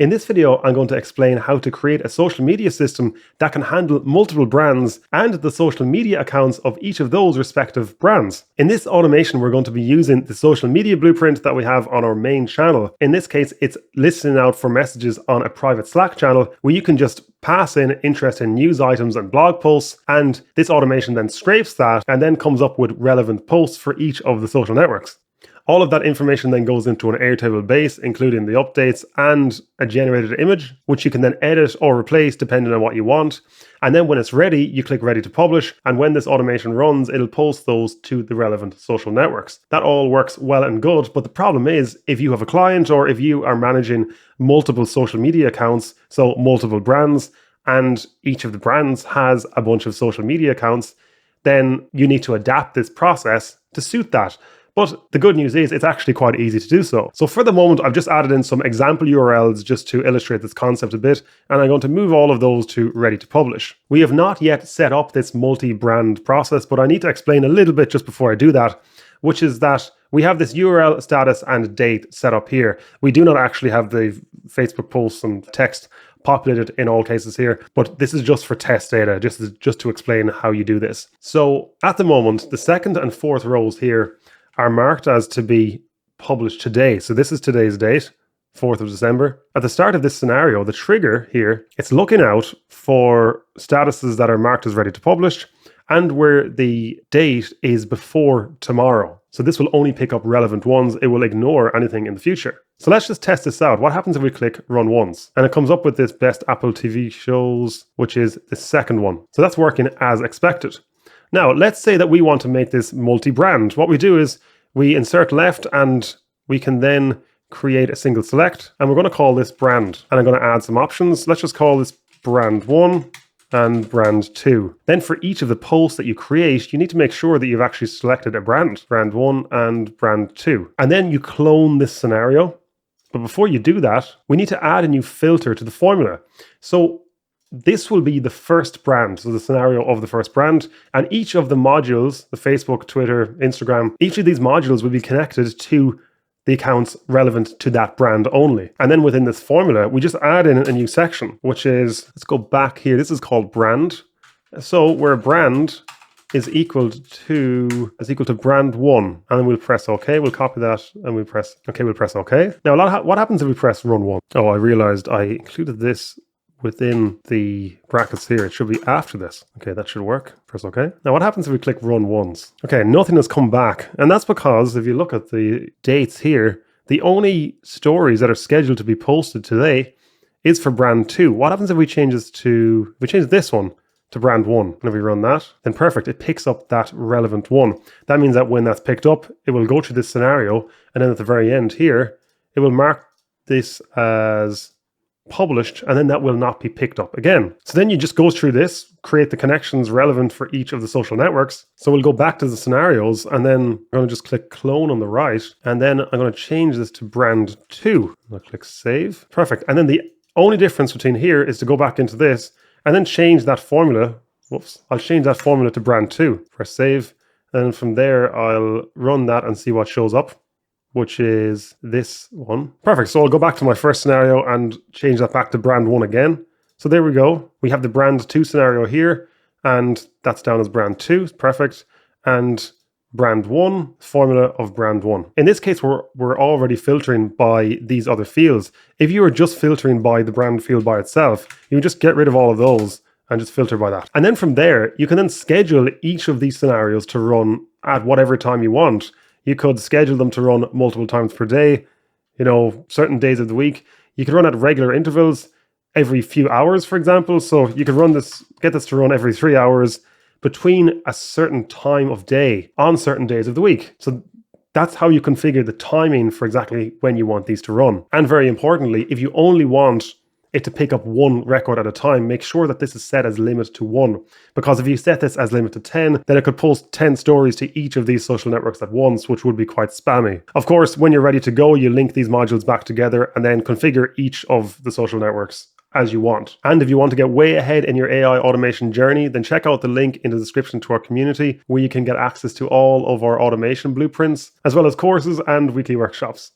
In this video, I'm going to explain how to create a social media system that can handle multiple brands and the social media accounts of each of those respective brands. In this automation, we're going to be using the social media blueprint that we have on our main channel. In this case, it's listening out for messages on a private Slack channel where you can just pass in interesting news items and blog posts, and this automation then scrapes that and then comes up with relevant posts for each of the social networks. All of that information then goes into an Airtable base, including the updates and a generated image, which you can then edit or replace depending on what you want. And then when it's ready, you click ready to publish. And when this automation runs, it'll post those to the relevant social networks. That all works well and good. But the problem is if you have a client or if you are managing multiple social media accounts, so multiple brands, and each of the brands has a bunch of social media accounts, then you need to adapt this process to suit that. But the good news is it's actually quite easy to do so. So for the moment, I've just added in some example URLs just to illustrate this concept a bit, and I'm going to move all of those to ready to publish. We have not yet set up this multi-brand process, but I need to explain a little bit just before I do that, which is that we have this URL, status, and date set up here. We do not actually have the Facebook posts and text populated in all cases here, but this is just for test data, just to explain how you do this. So at the moment, the second and fourth rows here are marked as to be published today. So this is today's date, 4th of December. At the start of this scenario, the trigger here, it's looking out for statuses that are marked as ready to publish and where the date is before tomorrow. So this will only pick up relevant ones. It will ignore anything in the future. So let's just test this out. What happens if we click run once? And it comes up with this best Apple TV shows, which is the second one. So that's working as expected. Now, let's say that we want to make this multi-brand. What we do is we insert left and we can then create a single select, and we're going to call this brand. And I'm going to add some options. Let's just call this brand 1 and brand 2. Then for each of the posts that you create, you need to make sure that you've actually selected a brand 1 and brand 2. And then you clone this scenario. But before you do that, we need to add a new filter to the formula. So this will be the first brand, so the scenario of the first brand, and each of the modules, the Facebook, Twitter, Instagram, each of these modules will be connected to the accounts relevant to that brand only. And then within this formula, we just add in a new section, which is, let's go back here, this is called brand. So where brand is equal to brand 1, and then we'll press OK, we'll copy that, and we'll press OK. Now, what happens if we press run 1? Oh, I realized I included this within the brackets here. It should be after this. Okay, that should work. Press OK. Now, what happens if we click run once? Okay, nothing has come back. And that's because if you look at the dates here, the only stories that are scheduled to be posted today is for brand 2. What happens if we change this one to brand 1? And if we run that, then perfect. It picks up that relevant one. That means that when that's picked up, it will go through this scenario. And then at the very end here, it will mark this as published, and then that will not be picked up again. So then you just go through this, create the connections relevant for each of the social networks. So we'll go back to the scenarios, and then I'm going to just click clone on the right, and then I'm going to change this to brand 2. I'll click save. Perfect. And then the only difference between here is to go back into this and then change that formula. I'll change that formula to brand 2. Press save. And then from there, I'll run that and see what shows up, which is this one. Perfect. So I'll go back to my first scenario and change that back to brand 1 again. So there we go. We have the brand 2 scenario here, and that's down as brand 2. Perfect. And brand 1, formula of brand 1. In this case, we're already filtering by these other fields. If you were just filtering by the brand field by itself, you would just get rid of all of those and just filter by that. And then from there, you can then schedule each of these scenarios to run at whatever time you want. You could schedule them to run multiple times per day, certain days of the week. You could run at regular intervals every few hours, for example. So you could get this to run every 3 hours between a certain time of day on certain days of the week. So that's how you configure the timing for exactly when you want these to run. And very importantly, if you only want it to pick up one record at a time, make sure that this is set as limit to 1. Because if you set this as limit to 10, then it could post 10 stories to each of these social networks at once, which would be quite spammy. Of course, when you're ready to go, you link these modules back together and then configure each of the social networks as you want. And if you want to get way ahead in your AI automation journey, then check out the link in the description to our community where you can get access to all of our automation blueprints, as well as courses and weekly workshops.